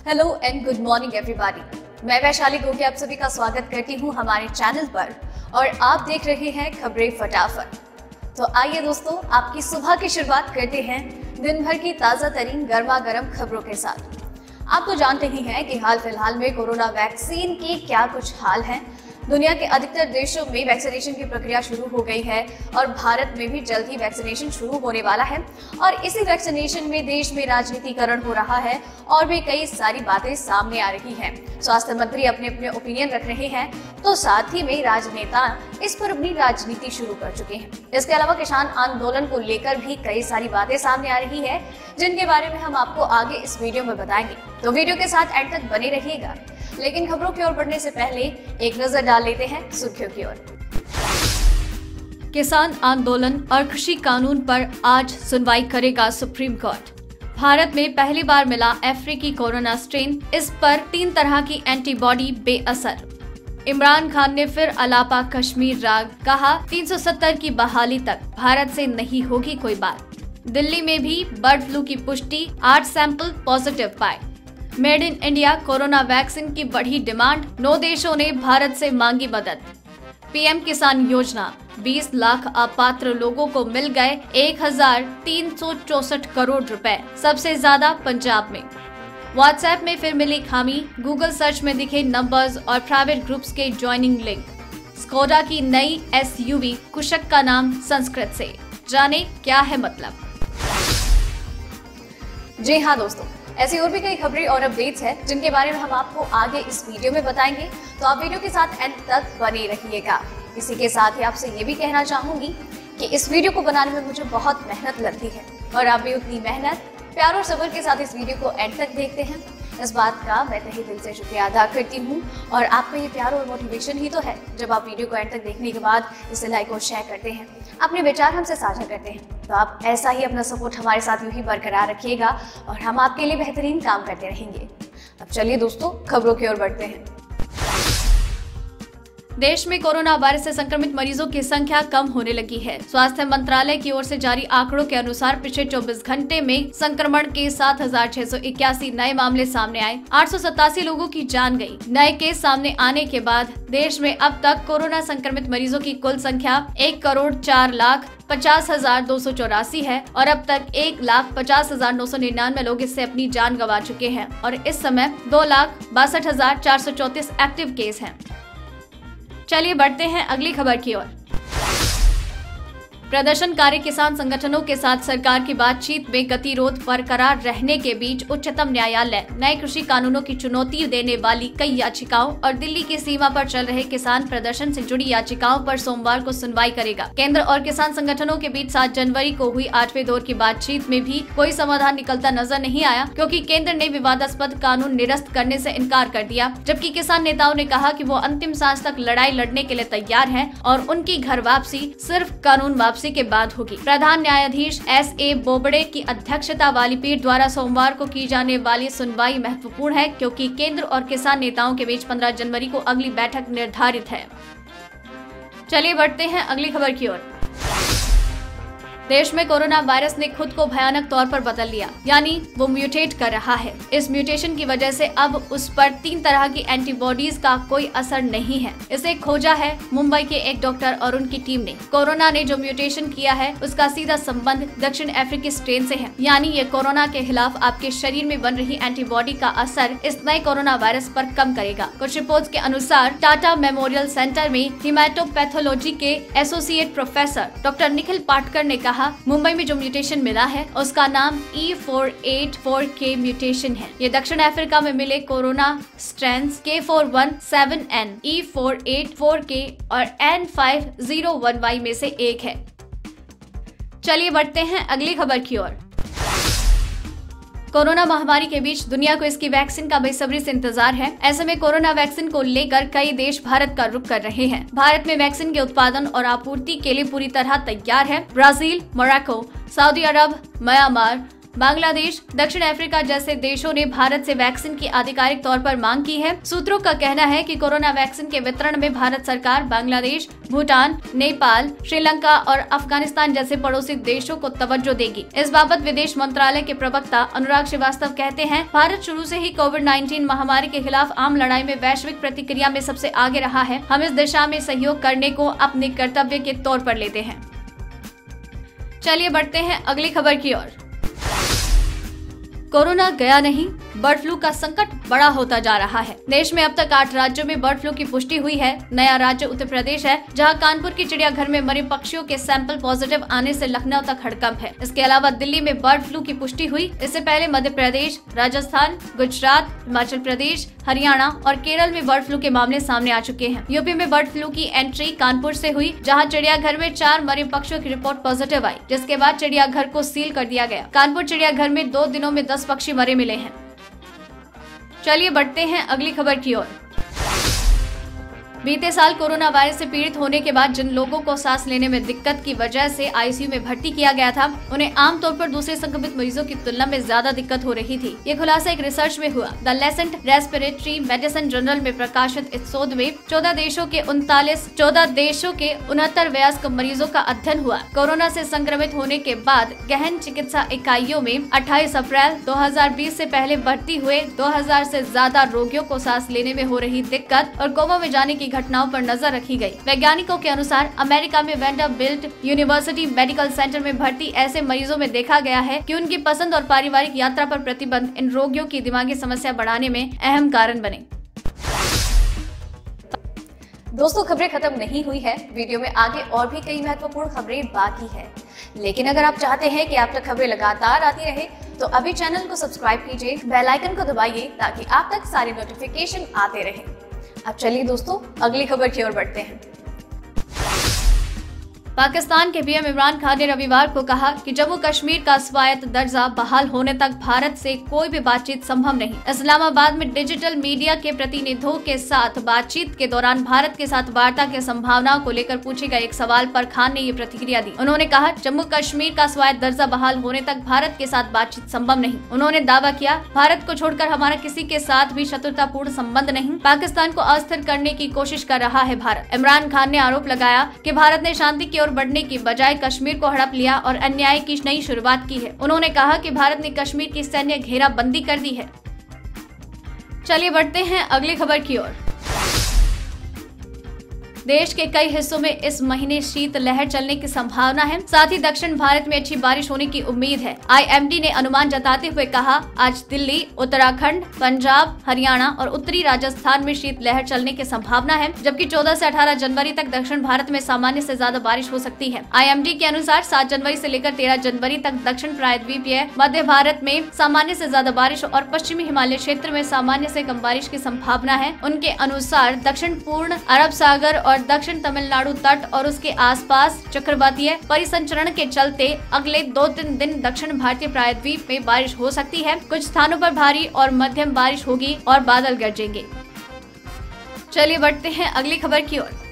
Hello and good morning everybody. मैं वैशाली गोगे आप सभी का स्वागत करती हूं हमारे चैनल पर और आप देख रहे हैं खबरें फटाफट। तो आइए दोस्तों, आपकी सुबह की शुरुआत करते हैं दिन भर की ताजा तरीन गर्मा गर्म खबरों के साथ। आप तो जानते ही हैं कि हाल फिलहाल में कोरोना वैक्सीन के क्या कुछ हाल हैं। दुनिया के अधिकतर देशों में वैक्सीनेशन की प्रक्रिया शुरू हो गई है और भारत में भी जल्द ही वैक्सीनेशन शुरू होने वाला है। और इसी वैक्सीनेशन में देश में राजनीतिकरण हो रहा है और भी कई सारी बातें सामने आ रही हैं। स्वास्थ्य मंत्री अपने अपने ओपिनियन रख रहे हैं, तो साथ ही में राजनेता इस पर अपनी राजनीति शुरू कर चुके हैं। इसके अलावा किसान आंदोलन को लेकर भी कई सारी बातें सामने आ रही है, जिनके बारे में हम आपको आगे इस वीडियो में बताएंगे। तो वीडियो के साथ एंड तक बने रहिएगा। लेकिन खबरों की ओर बढ़ने से पहले एक नजर डाल लेते हैं सुर्खियों की ओर। किसान आंदोलन और कृषि कानून पर आज सुनवाई करेगा सुप्रीम कोर्ट। भारत में पहली बार मिला अफ्रीकी कोरोना स्ट्रेन, इस पर 3 तरह की एंटीबॉडी बेअसर। इमरान खान ने फिर अलापा कश्मीर राग, कहा 370 की बहाली तक भारत से नहीं होगी कोई बात। दिल्ली में भी बर्ड फ्लू की पुष्टि, 8 सैंपल पॉजिटिव पाए। Made in India corona vaccine की बढ़ी डिमांड, 9 देशों ने भारत से मांगी मदद। पीएम किसान योजना, 20 लाख अपात्र लोगों को मिल गए 1364 करोड़ रुपए, सबसे ज्यादा पंजाब में। व्हाट्सएप में फिर मिली खामी, गूगल सर्च में दिखे नंबर्स और प्राइवेट ग्रुप्स के ज्वाइनिंग लिंक। स्कोडा की नई एसयूवी कुशक का नाम संस्कृत से, जाने क्या है मतलब। जी हाँ दोस्तों, ऐसी और भी कई खबरें और अपडेट्स हैं जिनके बारे में हम आपको आगे इस वीडियो में बताएंगे, तो आप वीडियो के साथ एंड तक बने रहिएगा। इसी के साथ ही आपसे ये भी कहना चाहूंगी कि इस वीडियो को बनाने में मुझे बहुत मेहनत लगती है और आप भी उतनी मेहनत, प्यार और सब्र के साथ इस वीडियो को एंड तक देखते हैं। इस बात का मैं तहे दिल से शुक्रिया अदा करती हूँ और आपका ये प्यार और मोटिवेशन ही तो है जब आप वीडियो को एंड तक देखने के बाद इसे लाइक और शेयर करते हैं, अपने विचार हमसे साझा करते हैं। तो आप ऐसा ही अपना सपोर्ट हमारे साथ यूं ही बरकरार रखिएगा और हम आपके लिए बेहतरीन काम करते रहेंगे। अब चलिए दोस्तों, खबरों की ओर बढ़ते हैं। देश में कोरोना वायरस से संक्रमित मरीजों की संख्या कम होने लगी है। स्वास्थ्य मंत्रालय की ओर से जारी आंकड़ों के अनुसार पिछले 24 घंटे में संक्रमण के 7,681 नए मामले सामने आए, 887 लोगों की जान गई। नए केस सामने आने के बाद देश में अब तक कोरोना संक्रमित मरीजों की कुल संख्या 1,04,50,284 है और अब तक 1,50,999 लोग इससे अपनी जान गंवा चुके हैं और इस समय 2,62,434 एक्टिव केस हैं। चलिए बढ़ते हैं अगली खबर की ओर। प्रदर्शनकारी किसान संगठनों के साथ सरकार की बातचीत में गतिरोध बरकरार रहने के बीच उच्चतम न्यायालय नए कृषि कानूनों की चुनौती देने वाली कई याचिकाओं और दिल्ली की सीमा पर चल रहे किसान प्रदर्शन से जुड़ी याचिकाओं पर सोमवार को सुनवाई करेगा। केंद्र और किसान संगठनों के बीच 7 जनवरी को हुई 8वें दौर की बातचीत में भी कोई समाधान निकलता नजर नहीं आया, क्योंकि केंद्र ने विवादास्पद कानून निरस्त करने से इनकार कर दिया, जबकि किसान नेताओं ने कहा कि वो अंतिम सांस तक लड़ाई लड़ने के लिए तैयार हैं और उनकी घर वापसी सिर्फ कानून वापसी के बाद होगी। प्रधान न्यायाधीश एस.ए. बोबड़े की अध्यक्षता वाली पीठ द्वारा सोमवार को की जाने वाली सुनवाई महत्वपूर्ण है, क्योंकि केंद्र और किसान नेताओं के बीच 15 जनवरी को अगली बैठक निर्धारित है। चलिए बढ़ते हैं अगली खबर की ओर। देश में कोरोना वायरस ने खुद को भयानक तौर पर बदल लिया, यानी वो म्यूटेट कर रहा है। इस म्यूटेशन की वजह से अब उस पर 3 तरह की एंटीबॉडीज का कोई असर नहीं है। इसे खोजा है मुंबई के एक डॉक्टर और उनकी टीम ने। कोरोना ने जो म्यूटेशन किया है उसका सीधा संबंध दक्षिण अफ्रीकी स्ट्रेन से है, यानी ये कोरोना के खिलाफ आपके शरीर में बन रही एंटीबॉडी का असर इस नए कोरोना वायरस पर कम करेगा। कुछ रिपोर्ट्स के अनुसार टाटा मेमोरियल सेंटर में हिमेटोपैथोलॉजी के associate professor doctor Nikhil Patkar ने कहा, मुंबई में जो म्यूटेशन मिला है उसका नाम E484K म्यूटेशन है। ये दक्षिण अफ्रीका में मिले कोरोना स्ट्रेन्स K417N, E484K और N501Y में से एक है। चलिए बढ़ते हैं अगली खबर की ओर। कोरोना महामारी के बीच दुनिया को इसकी वैक्सीन का बेसब्री से इंतजार है। ऐसे में कोरोना वैक्सीन को लेकर कई देश भारत का रुख कर रहे हैं। भारत में वैक्सीन के उत्पादन और आपूर्ति के लिए पूरी तरह तैयार है। ब्राजील, मोरक्को, सऊदी अरब, म्यांमार, बांग्लादेश, दक्षिण अफ्रीका जैसे देशों ने भारत से वैक्सीन की आधिकारिक तौर पर मांग की है। सूत्रों का कहना है कि कोरोना वैक्सीन के वितरण में भारत सरकार बांग्लादेश, भूटान, नेपाल, श्रीलंका और अफगानिस्तान जैसे पड़ोसी देशों को तवज्जो देगी। इस बाबत विदेश मंत्रालय के प्रवक्ता अनुराग श्रीवास्तव कहते हैं, भारत शुरू से ही कोविड-19 महामारी के खिलाफ आम लड़ाई में वैश्विक प्रतिक्रिया में सबसे आगे रहा है। हम इस दिशा में सहयोग करने को अपने कर्तव्य के तौर पर लेते हैं। चलिए बढ़ते हैं अगली खबर की ओर। कोरोना गया नहीं, बर्ड फ्लू का संकट बड़ा होता जा रहा है। देश में अब तक 8 राज्यों में बर्ड फ्लू की पुष्टि हुई है। नया राज्य उत्तर प्रदेश है, जहां कानपुर की चिड़ियाघर में मरे पक्षियों के सैंपल पॉजिटिव आने से लखनऊ तक हड़कंप है। इसके अलावा दिल्ली में बर्ड फ्लू की पुष्टि हुई। इससे पहले मध्य प्रदेश, राजस्थान, गुजरात, हिमाचल प्रदेश, हरियाणा और केरल में बर्ड फ्लू के मामले सामने आ चुके हैं। यूपी में बर्ड फ्लू की एंट्री कानपुर से हुई, जहाँ चिड़ियाघर में 4 मरे पक्षियों की रिपोर्ट पॉजिटिव आई, जिसके बाद चिड़ियाघर को सील कर दिया गया। कानपुर चिड़ियाघर में 2 दिनों में 10 पक्षी मरे मिले हैं। चलिए बढ़ते हैं अगली खबर की ओर। बीते साल कोरोना वायरस से पीड़ित होने के बाद जिन लोगों को सांस लेने में दिक्कत की वजह से आईसीयू में भर्ती किया गया था, उन्हें आमतौर पर दूसरे संक्रमित मरीजों की तुलना में ज्यादा दिक्कत हो रही थी। ये खुलासा एक रिसर्च में हुआ। The Lancet respiratory medicine journal में प्रकाशित इस शोध में 14 देशों के 69 वयस्क मरीजों का अध्ययन हुआ। कोरोना से संक्रमित होने के बाद गहन चिकित्सा इकाइयों में 28 अप्रैल 2020 से पहले भर्ती हुए 2000 से ज्यादा रोगियों को सांस लेने में हो रही दिक्कत और कोमा में जाने की घटनाओं पर नजर रखी गई। वैज्ञानिकों के अनुसार अमेरिका में वेंडरबिल्ट यूनिवर्सिटी मेडिकल सेंटर में भर्ती ऐसे मरीजों में देखा गया है कि उनकी पसंद और पारिवारिक यात्रा पर प्रतिबंध इन रोगियों की दिमागी समस्या बढ़ाने में अहम कारण बने। दोस्तों, खबरें खत्म नहीं हुई है। वीडियो में आगे और भी कई महत्वपूर्ण खबरें बाकी है, लेकिन अगर आप चाहते हैं कि आप तक खबरें लगातार आती रहे तो अभी चैनल को सब्सक्राइब कीजिए, बेल आइकन को दबाइए ताकि आप तक सारी नोटिफिकेशन आते रहे। अब चलिए दोस्तों अगली खबर की ओर बढ़ते हैं। पाकिस्तान के पीएम इमरान खान ने रविवार को कहा कि जम्मू कश्मीर का स्वायत्त दर्जा बहाल होने तक भारत से कोई भी बातचीत संभव नहीं। इस्लामाबाद में डिजिटल मीडिया के प्रतिनिधियों के साथ बातचीत के दौरान भारत के साथ वार्ता की संभावनाओं को लेकर पूछे गए एक सवाल पर खान ने ये प्रतिक्रिया दी। उन्होंने कहा, जम्मू कश्मीर का स्वायत्त दर्जा बहाल होने तक भारत के साथ बातचीत संभव नहीं। उन्होंने दावा किया, भारत को छोड़कर हमारा किसी के साथ भी शत्रुतापूर्ण संबंध नहीं। पाकिस्तान को अस्थिर करने की कोशिश कर रहा है भारत। इमरान खान ने आरोप लगाया कि भारत ने शांति की बढ़ने की बजाय कश्मीर को हड़प लिया और अन्याय की नई शुरुआत की है। उन्होंने कहा कि भारत ने कश्मीर की सैन्य घेराबंदी कर दी है। चलिए बढ़ते हैं अगली खबर की ओर। देश के कई हिस्सों में इस महीने शीत लहर चलने की संभावना है। साथ ही दक्षिण भारत में अच्छी बारिश होने की उम्मीद है। आईएमडी ने अनुमान जताते हुए कहा, आज दिल्ली, उत्तराखंड, पंजाब, हरियाणा और उत्तरी राजस्थान में शीत लहर चलने की संभावना है, जबकि 14 से 18 जनवरी तक दक्षिण भारत में सामान्य से ज्यादा बारिश हो सकती है। आईएमडी के अनुसार 7 जनवरी से लेकर 13 जनवरी तक दक्षिण प्रायद्वीपीय मध्य भारत में सामान्य से ज्यादा बारिश और पश्चिमी हिमालय क्षेत्र में सामान्य से कम बारिश की संभावना है। उनके अनुसार दक्षिण पूर्ण अरब सागर और दक्षिण तमिलनाडु तट और उसके आसपास चक्रवातीय परिसंचरण के चलते अगले 2-3 दिन दक्षिण भारतीय प्रायद्वीप में बारिश हो सकती है। कुछ स्थानों पर भारी और मध्यम बारिश होगी और बादल गरजेंगे। चलिए बढ़ते हैं अगली खबर की ओर।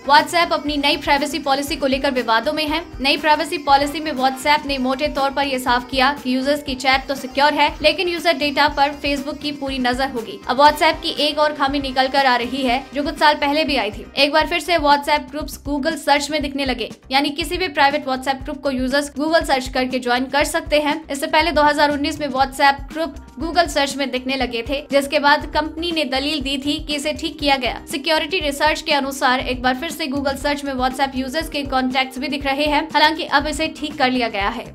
व्हाट्सएप अपनी नई प्राइवेसी पॉलिसी को लेकर विवादों में है। नई प्राइवेसी पॉलिसी में व्हाट्सएप ने मोटे तौर पर यह साफ किया कि यूजर्स की चैट तो सिक्योर है, लेकिन यूजर डेटा पर फेसबुक की पूरी नजर होगी। अब व्हाट्सएप की एक और खामी निकल कर आ रही है, जो कुछ साल पहले भी आई थी। एक बार फिर से व्हाट्सएप ग्रुप्स गूगल सर्च में दिखने लगे, यानी किसी भी प्राइवेट व्हाट्सएप ग्रुप को यूजर्स गूगल सर्च करके ज्वाइन कर सकते हैं। इससे पहले 2019 में व्हाट्सएप ग्रुप गूगल सर्च में दिखने लगे थे, जिसके बाद कंपनी ने दलील दी थी कि इसे ठीक किया गया। सिक्योरिटी रिसर्च के अनुसार एक बार फिर से गूगल सर्च में व्हाट्सएप यूजर्स के कॉन्टैक्ट्स भी दिख रहे हैं, हालांकि अब इसे ठीक कर लिया गया है।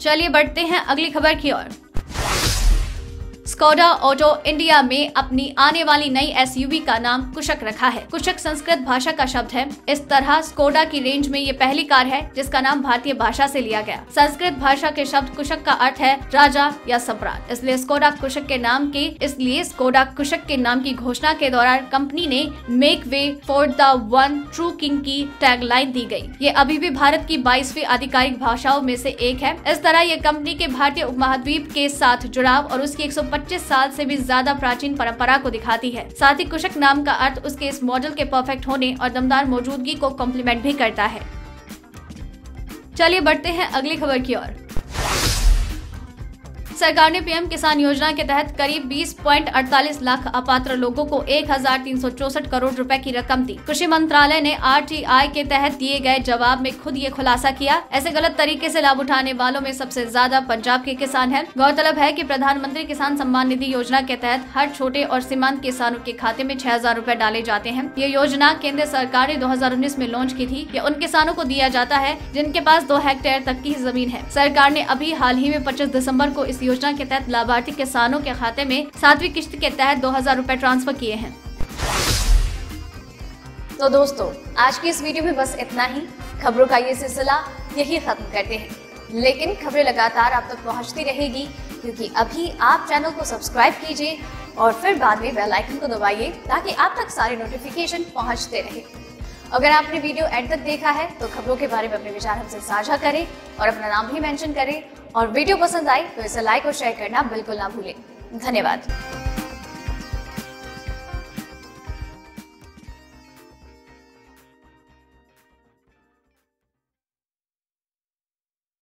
चलिए बढ़ते हैं अगली खबर की ओर। स्कोडा ऑटो इंडिया में अपनी आने वाली नई एसयूवी का नाम कुशक रखा है। कुशक संस्कृत भाषा का शब्द है। इस तरह स्कोडा की रेंज में ये पहली कार है जिसका नाम भारतीय भाषा से लिया गया। संस्कृत भाषा के शब्द कुशक का अर्थ है राजा या सम्राट, इसलिए स्कोडा कुशक के नाम की घोषणा के दौरान कंपनी ने make way for the one true king की टैगलाइन दी गई। ये अभी भी भारत की 22वीं आधिकारिक भाषाओं में से एक है। इस तरह ये कंपनी के भारतीय उपमहाद्वीप के साथ जुड़ाव और उसकी 125 साल से भी ज्यादा प्राचीन परंपरा को दिखाती है। साथ ही कुशक नाम का अर्थ उसके इस मॉडल के परफेक्ट होने और दमदार मौजूदगी को कॉम्प्लीमेंट भी करता है। चलिए बढ़ते हैं अगली खबर की ओर। सरकार ने पीएम किसान योजना के तहत करीब 20.48 लाख अपात्र लोगों को 1364 करोड़ रुपए की रकम दी। कृषि मंत्रालय ने आरटीआई के तहत दिए गए जवाब में खुद ये खुलासा किया। ऐसे गलत तरीके से लाभ उठाने वालों में सबसे ज्यादा पंजाब के किसान हैं। गौरतलब है कि प्रधानमंत्री किसान सम्मान निधि योजना के तहत हर छोटे और सीमांत किसानों के खाते में 6,000 रुपए डाले जाते हैं। ये योजना केंद्र सरकार ने 2019 में लॉन्च की थी। ये उन किसानों को दिया जाता है जिनके पास 2 हेक्टेयर तक की जमीन है। सरकार ने अभी हाल ही में 25 दिसंबर को इस योजना के तहत लाभार्थी किसानों के खाते में 7वीं किश्त के तहत 2,000 रुपए ट्रांसफर किए हैं। तो दोस्तों, आज की इस वीडियो में बस इतना ही। खबरों का ये सिलसिला यही खत्म करते हैं, लेकिन खबरें लगातार आप तक पहुंचती रहेगी, क्योंकि अभी आप चैनल को सब्सक्राइब कीजिए और फिर बाद में बेल आइकन को दबाइए ताकि आप तक सारे नोटिफिकेशन पहुंचते रहे। अगर आपने वीडियो एंड तक देखा है तो खबरों के बारे में अपने विचार हमसे साझा करें और अपना नाम भी मेंशन करें। और वीडियो पसंद आई तो इसे लाइक और शेयर करना बिल्कुल ना भूलें। धन्यवाद।